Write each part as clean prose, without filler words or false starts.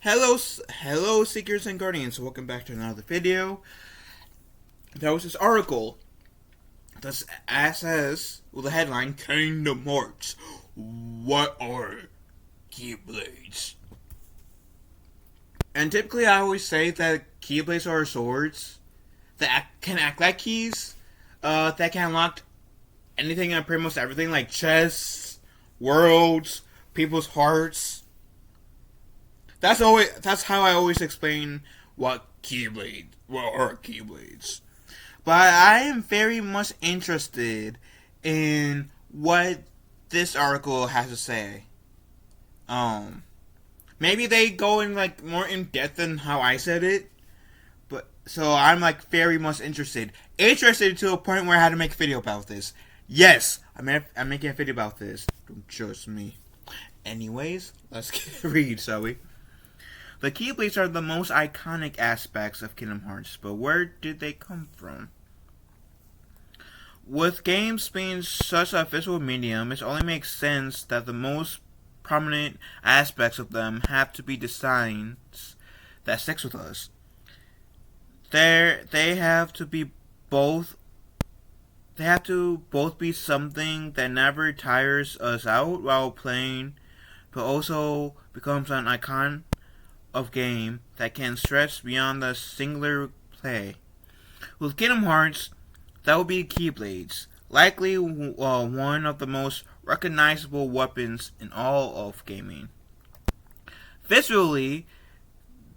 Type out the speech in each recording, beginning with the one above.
Hello, Seekers and Guardians. Welcome back to another video. There was this article that says, with the headline, Kingdom Hearts. What are Keyblades? And typically I always say that Keyblades are swords that can act like keys, that can unlock anything and pretty much everything, like chests, worlds, people's hearts. That's how I always explain what are Keyblades. But I am very much interested in what this article has to say. Maybe they go in more in depth than how I said it. But so I'm very much interested to a point where I had to make a video about this. Yes, I'm making a video about this. Don't trust me. Anyways, let's read, shall we? The Keyblades are the most iconic aspects of Kingdom Hearts, but where did they come from? With games being such a visual medium, it only makes sense that the most prominent aspects of them have to be designs that sticks with us. They have to both be something that never tires us out while playing, but also becomes an icon of game that can stretch beyond the singular play. With Kingdom Hearts, that would be Keyblades, likely one of the most recognizable weapons in all of gaming. Visually,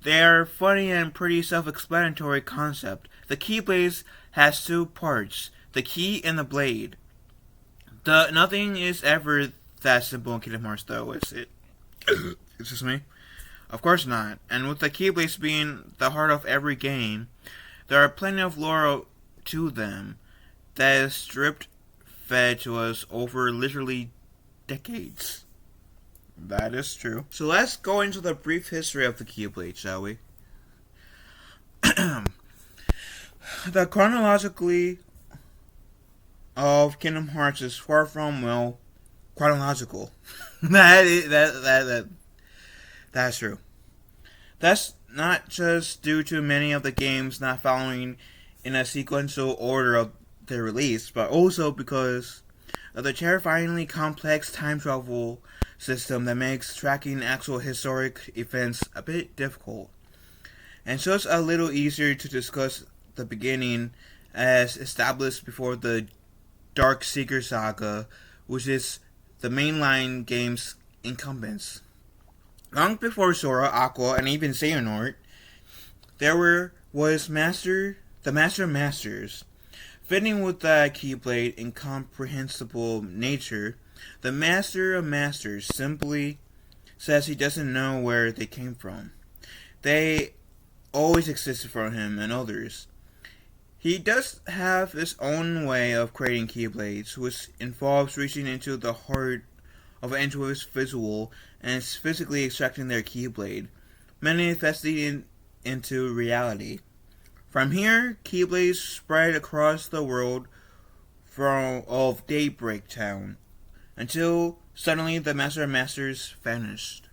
they're funny and pretty self-explanatory concept. The Keyblades has two parts, the key and the blade. Nothing is ever that simple in Kingdom Hearts though, is it? Excuse me? Of course not. And with the Keyblades being the heart of every game, there are plenty of lore to them that is stripped fed to us over literally decades. That is true. So let's go into the brief history of the Keyblade, shall we? The chronologically of Kingdom Hearts is far from chronological. That's true. That's not just due to many of the games not following in a sequential order of their release, but also because of the terrifyingly complex time travel system that makes tracking actual historic events a bit difficult. And so it's a little easier to discuss the beginning as established before the Dark Seeker saga, which is the mainline game's incumbents. Long before Sora, Aqua, and even Xehanort, there was the Master of Masters. Fitting with the Keyblade incomprehensible nature, the Master of Masters simply says he doesn't know where they came from. They always existed for him and others. He does have his own way of creating Keyblades, which involves reaching into the heart of an individual and physically extracting their Keyblade, manifesting into reality. From here, Keyblades spread across the world of Daybreak Town, until suddenly the Master of Masters vanished.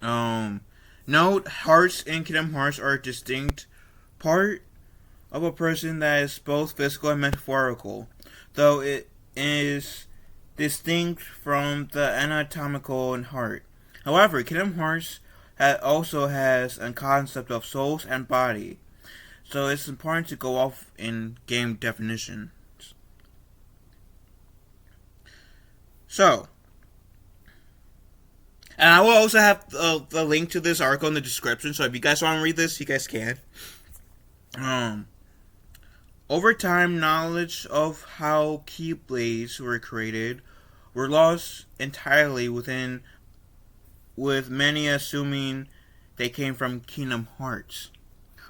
Note, hearts in Kingdom Hearts are a distinct part of a person that is both physical and metaphorical, though it is distinct from the anatomical heart. However, Kingdom Hearts also has a concept of souls and body, so it's important to go off in game definitions. So, and I will also have the link to this article in the description, so if you guys want to read this, you guys can. Over time, knowledge of how Keyblades were created were lost entirely, with many assuming they came from Kingdom Hearts,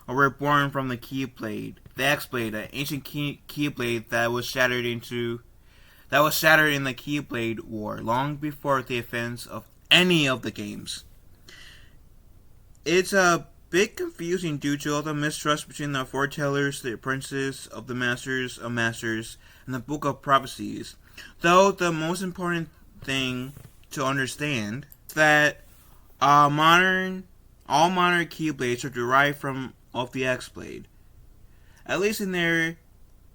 or were born from the Keyblade, the X-Blade, an ancient Keyblade that was shattered in the Keyblade War, long before the events of any of the games. It's a bit confusing due to all the mistrust between the foretellers, the princes of the Masters of Masters, and the Book of Prophecies. Though the most important thing to understand is that Uh, modern, all modern Keyblades are derived from of the X-Blade, at least in their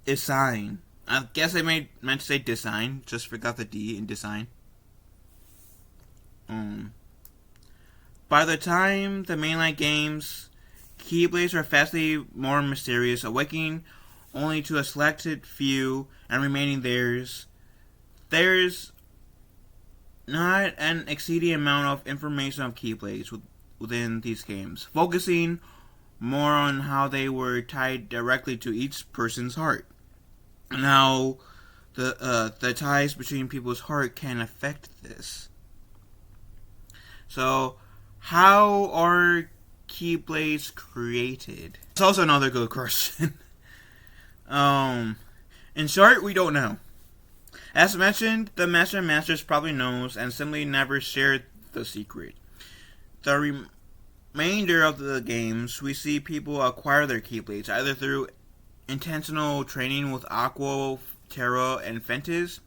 design. I guess I meant to say design, just forgot the D in design. By the time the mainline games, Keyblades are vastly more mysterious, awakening only to a selected few and remaining theirs. There's not an exceeding amount of information of Keyblades within these games, focusing more on how they were tied directly to each person's heart, and how the ties between people's heart can affect this. So, how are Keyblades created? It's also another good question. In short, we don't know. As mentioned, the Master and Masters probably knows and simply never shared the secret. The remainder of the games, we see people acquire their Keyblades either through intentional training with Aqua, Terra, and Fentis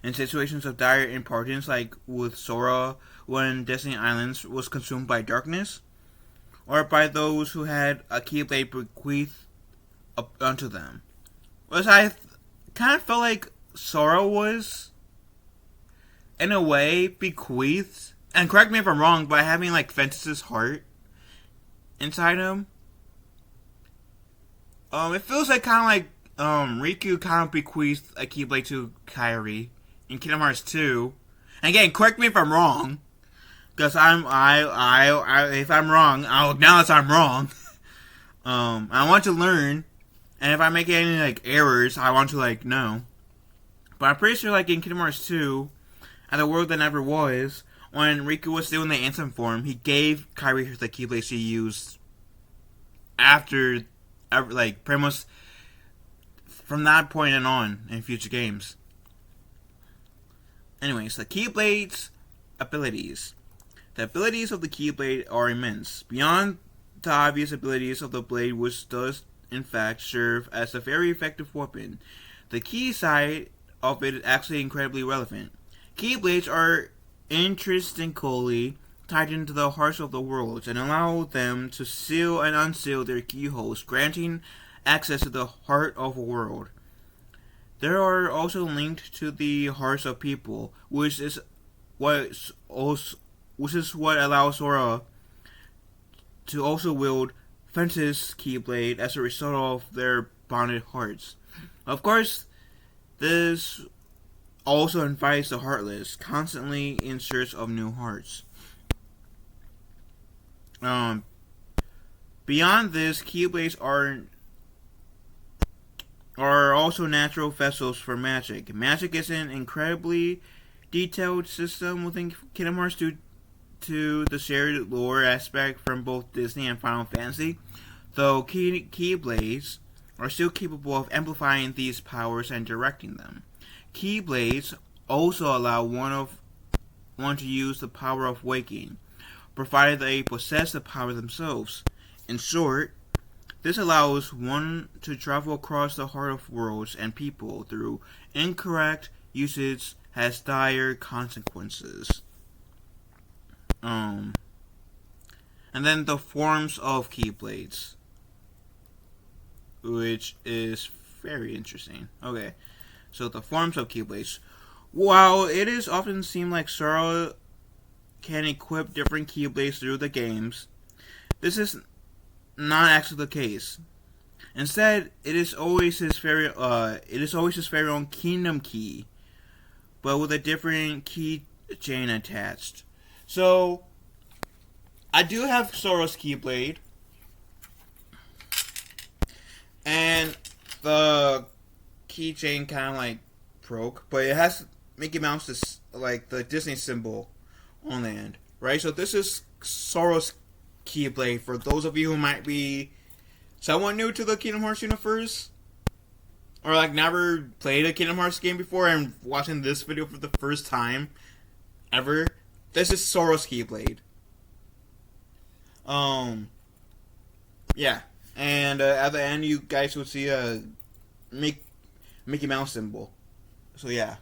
in situations of dire importance, like with Sora when Destiny Islands was consumed by darkness, or by those who had a Keyblade bequeathed unto them. Which I kind of felt like Sora was, in a way, bequeathed, and correct me if I'm wrong, by having like Fentis' heart inside him. It feels like kind of like Riku kind of bequeathed a Keyblade to Kairi in Kingdom Hearts 2. And again, correct me if I'm wrong, because if I'm wrong, I'll acknowledge I'm wrong. I want to learn, and if I make any like errors, I want to like know. But I'm pretty sure like in Kingdom Hearts 2, at the world that never was, when Riku was still in the Ansem form, he gave Kairi the Keyblade she used after, like, pretty much from that point and on in future games. Anyways, the Keyblade's abilities. The abilities of the Keyblade are immense, beyond the obvious abilities of the blade, which does in fact serve as a very effective weapon. The key side of it is actually incredibly relevant. Keyblades are intrinsically tied into the hearts of the worlds and allow them to seal and unseal their keyholes, granting access to the heart of a world. They are also linked to the hearts of people, which is what allows Sora to also wield Fentis' Keyblade as a result of their bonded hearts. Of course, this also invites the heartless, constantly in search of new hearts. Beyond this, Keyblades are also natural vessels for magic. Magic is an incredibly detailed system within Kingdom Hearts due to the shared lore aspect from both Disney and Final Fantasy, though Keyblades are still capable of amplifying these powers and directing them. Keyblades also allow one to use the power of waking, provided they possess the power themselves. In short, this allows one to travel across the heart of worlds and people through incorrect usage has dire consequences. And then the forms of Keyblades, which is very interesting. Okay, so the forms of Keyblades. While it is often seemed like Sora can equip different Keyblades through the games, this is not actually the case. Instead, it is always his very own Kingdom Key, but with a different key chain attached. So, I do have Sora's Keyblade, and the keychain kind of like broke, but it has Mickey Mouse's like the Disney symbol on the end, right? So this is Sora's Keyblade for those of you who might be somewhat new to the Kingdom Hearts universe, or like never played a Kingdom Hearts game before and watching this video for the first time ever. This is Sora's Keyblade. Yeah, and at the end you guys will see a Mickey Mouse symbol. So yeah.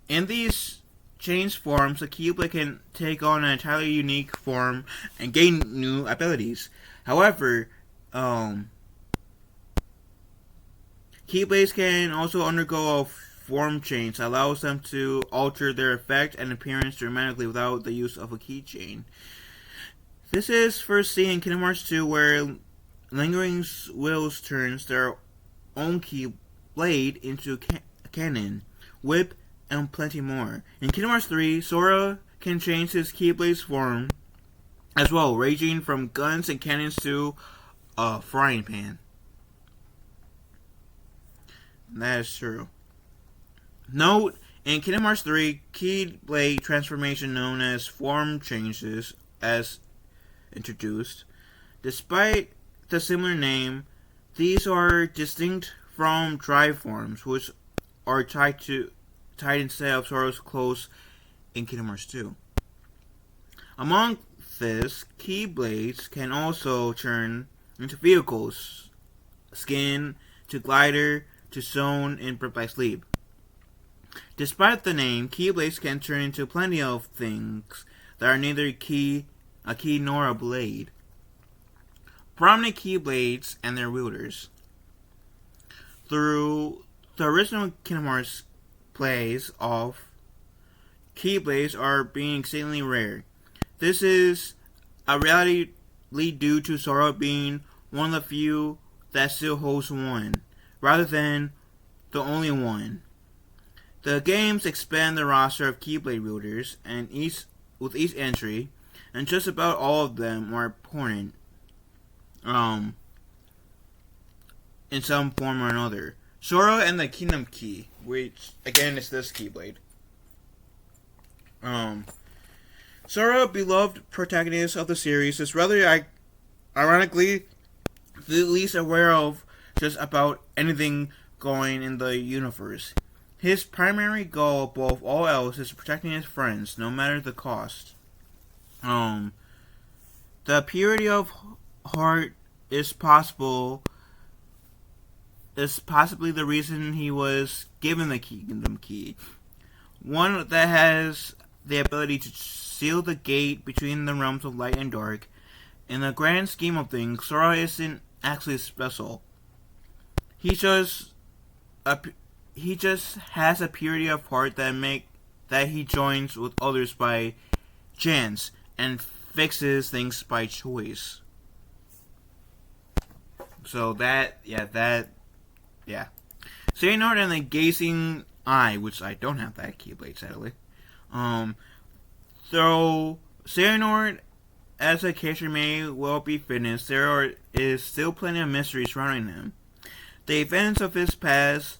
In these change forms, the Keyblade can take on an entirely unique form and gain new abilities. However, Keyblades can also undergo a form change that allows them to alter their effect and appearance dramatically without the use of a keychain. This is first seen in Kingdom Hearts 2, where Lingering Wills turns their own Keyblade into cannon, whip, and plenty more. In Kingdom Hearts 3, Sora can change his Keyblade's form as well, ranging from guns and cannons to a frying pan. That is true. Note, in Kingdom Hearts 3, Keyblade transformation known as form changes as introduced. Despite the similar name, these are distinct from drive forms, which are tied instead of Sora's clothes in Kingdom Hearts 2. Among this, Keyblades can also turn into vehicles, skin to glider to zone in Birth by Sleep. Despite the name, Keyblades can turn into plenty of things that are neither a key nor a blade. Prominent Keyblades and their wielders. Through the original Kingdom Hearts plays of Keyblades are being exceedingly rare. This is a reality due to Sora being one of the few that still holds one, rather than the only one. The games expand the roster of Keyblade wielders, and with each entry, and just about all of them are important, in some form or another. Sora and the Kingdom Key, which again is this Keyblade. Sora, beloved protagonist of the series, is rather ironically the least aware of just about anything going in the universe. His primary goal above all else is protecting his friends, no matter the cost. The purity of heart is possibly the reason he was given the Kingdom Key. One that has the ability to seal the gate between the realms of light and dark. In the grand scheme of things, Sora isn't actually special. He just has a purity of heart that he joins with others by chance and fixes things by choice. So Xehanort and the Gazing Eye, which I don't have that Keyblade, sadly. Though Xehanort as a character may well be finished, there is still plenty of mystery surrounding him. The events of his past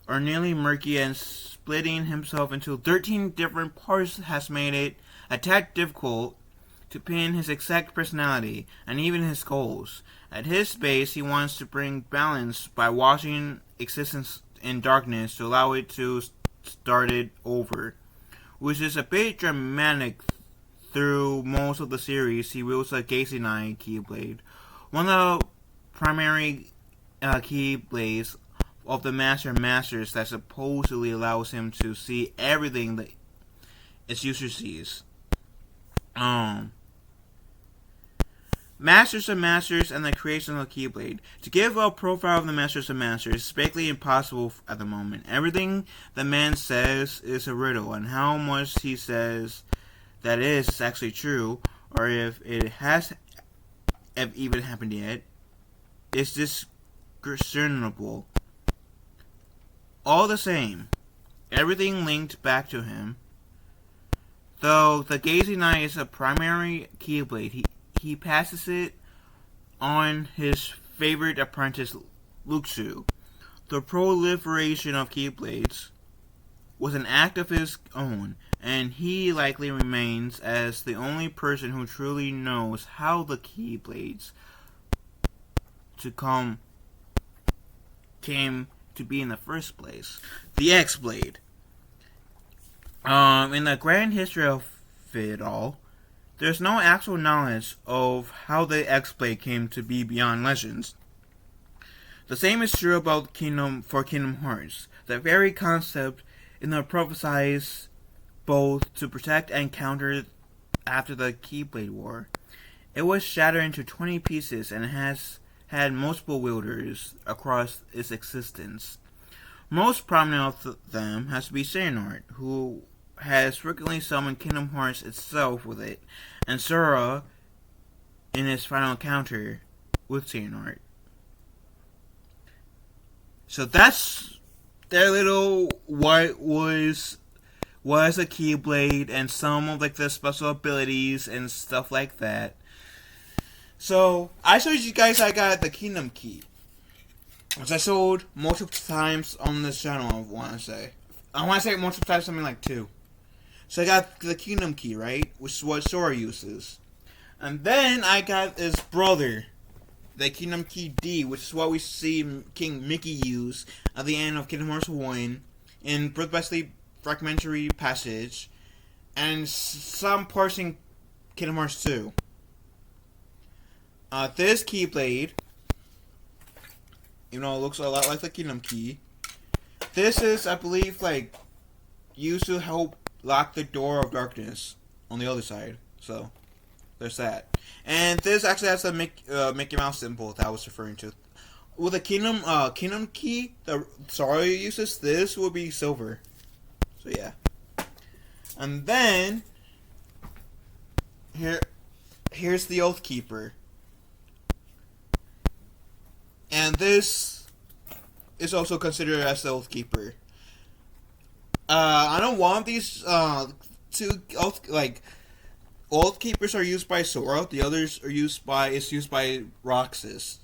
are nearly murky, and splitting himself into 13 different parts has made it a tad difficult to pin his exact personality and even his goals. At his base, he wants to bring balance by watching existence in darkness to allow it to start it over, which is a bit dramatic. Through most of the series, he wields a Gazing Eye Keyblade, one of the primary Keyblades of the Master of Masters that supposedly allows him to see everything that its user sees. Masters of Masters and the creation of the Keyblade. To give a profile of the Masters of Masters is basically impossible at the moment. Everything the man says is a riddle, and how much he says that is actually true, or if it has even happened yet, is discernible. All the same, everything linked back to him. Though the Gazing Eye is a primary Keyblade, he passes it on his favorite apprentice, Luxu. The proliferation of Keyblades was an act of his own, and he likely remains as the only person who truly knows how the Keyblades came to be in the first place. The X-Blade. In the grand history of it all, there's no actual knowledge of how the X-Blade came to be beyond legends. The same is true about Kingdom Hearts. The very concept in the prophesized both to protect and counter after the Keyblade War. It was shattered into 20 pieces and has had multiple wielders across its existence. Most prominent of them has to be Xehanort, who has frequently summoned Kingdom Hearts itself with it, and Sora in his final encounter with Xehanort. So that's their little what was a Keyblade and some of like the special abilities and stuff like that. So I showed you guys I got the Kingdom Key, which I showed multiple times on this channel. I want to say multiple times, something like 2. So I got the Kingdom Key, right, which is what Sora uses, and then I got his brother, the Kingdom Key D, which is what we see King Mickey use at the end of Kingdom Hearts 1 in Birth by Sleep Fragmentary Passage, and some parts in Kingdom Hearts 2. This Keyblade, even though it looks a lot like the Kingdom Key, this is, I believe, like, used to help lock the door of darkness on the other side. So, there's that. And this actually has the Mickey Mouse symbol that I was referring to. With the Kingdom Key, the Sora uses, this will be silver. So yeah. And then here's the Oath Keeper. And this is also considered as the Oath Keeper. I don't want these two Oath Keepers are used by Sora. The others are used by Roxas.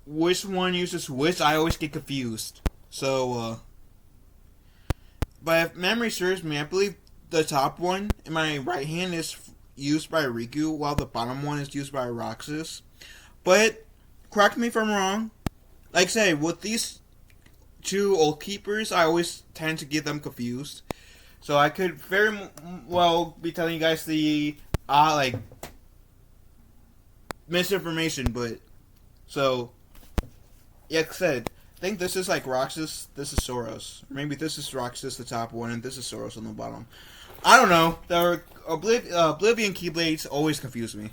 Which one uses which? I always get confused. So, but if memory serves me, I believe the top one in my right hand is used by Riku, while the bottom one is used by Roxas. But correct me if I'm wrong. Like I say, with these two Oath Keepers, I always tend to get them confused. So I could very well be telling you guys the misinformation, but so yeah, like I said, I think this is like Roxas, this is Soros. Maybe this is Roxas, the top one, and this is Soros on the bottom. I don't know. The Oblivion Keyblades always confuse me.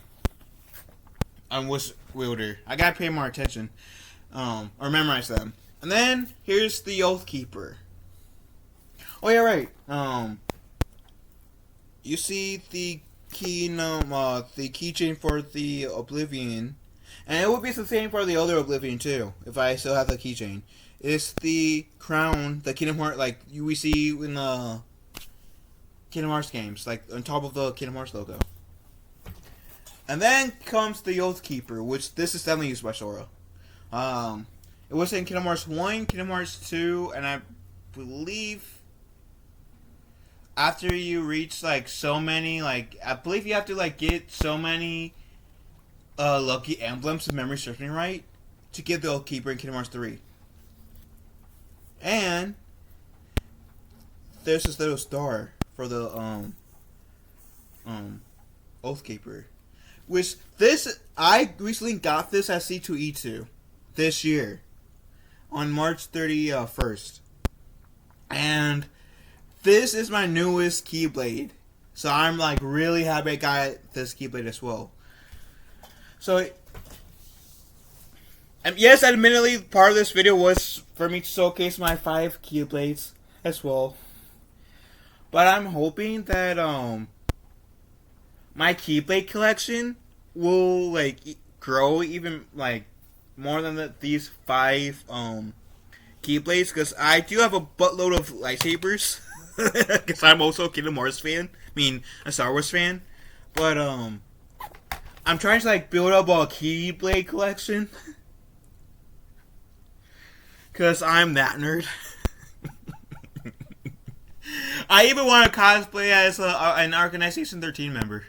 On which wielder. I gotta pay more attention. Or memorize them. And then, here's the Oath Keeper. Oh yeah, right. You see the keychain for the Oblivion. And it would be the same for the other Oblivion too, if I still have the keychain. It's the crown, the Kingdom Hearts, like we see in the Kingdom Hearts games, like on top of the Kingdom Hearts logo. And then comes the Oath Keeper, which this is definitely used by Sora. It was in Kingdom Hearts 1, Kingdom Hearts 2, and I believe after you reach like so many, like I believe you have to like get so many lucky emblems, if memory serves me right, to get the Oath Keeper in Kingdom Hearts 3. And there's this little star for the Oath Keeper. Which this I recently got this at C2E2 this year on March 31st. And this is my newest Keyblade. So I'm like really happy I got this Keyblade as well. So yes, admittedly, part of this video was for me to showcase my 5 Keyblades as well. But I'm hoping that my Keyblade collection will like grow even like more than these 5 Keyblades, because I do have a buttload of lightsabers. Because I'm also a Kingdom Hearts fan. I mean, a Star Wars fan. But I'm trying to like build up a Keyblade collection. Because I'm that nerd. I even want to cosplay as an Organization 13 member.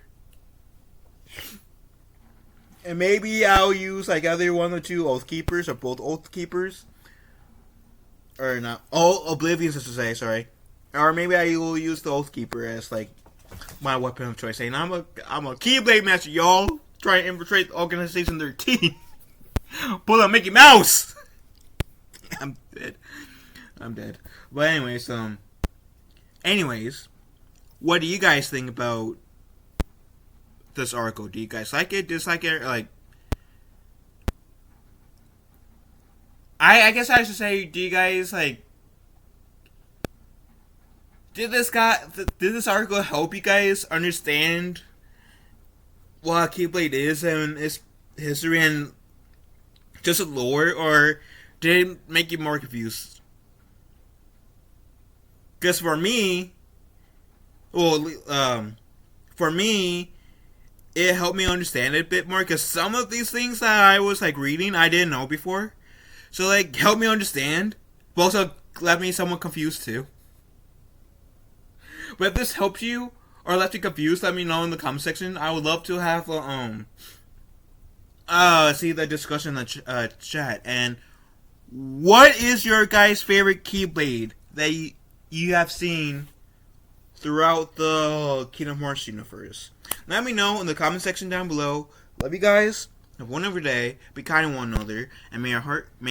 And maybe I'll use like either one or two Oath Keepers, or both Oath Keepers. Or not. Oh, Oblivions, I should say, sorry. Or maybe I will use the Oath Keeper as like my weapon of choice. Saying I'm a Keyblade master, y'all. Try to infiltrate Organization 13. Pull up Mickey Mouse! I'm dead. But anyways, Anyways, what do you guys think about this article? Do you guys like it, dislike it, or like? I guess I should say, do you guys like? Did this article help you guys understand what Keyblade is and its history and just a lore, or did it make you more confused? Because well, for me, it helped me understand it a bit more. Because some of these things that I was like reading, I didn't know before, so like help me understand, but also left me somewhat confused too. But if this helps you or left you confused, let me know in the comment section. I would love to have see the discussion in the chat. And what is your guys' favorite Keyblade that you have seen throughout the Kingdom Hearts universe? Let me know in the comment section down below. Love you guys. Have one every day. Be kind to one another, and may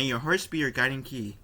your hearts be your guiding key.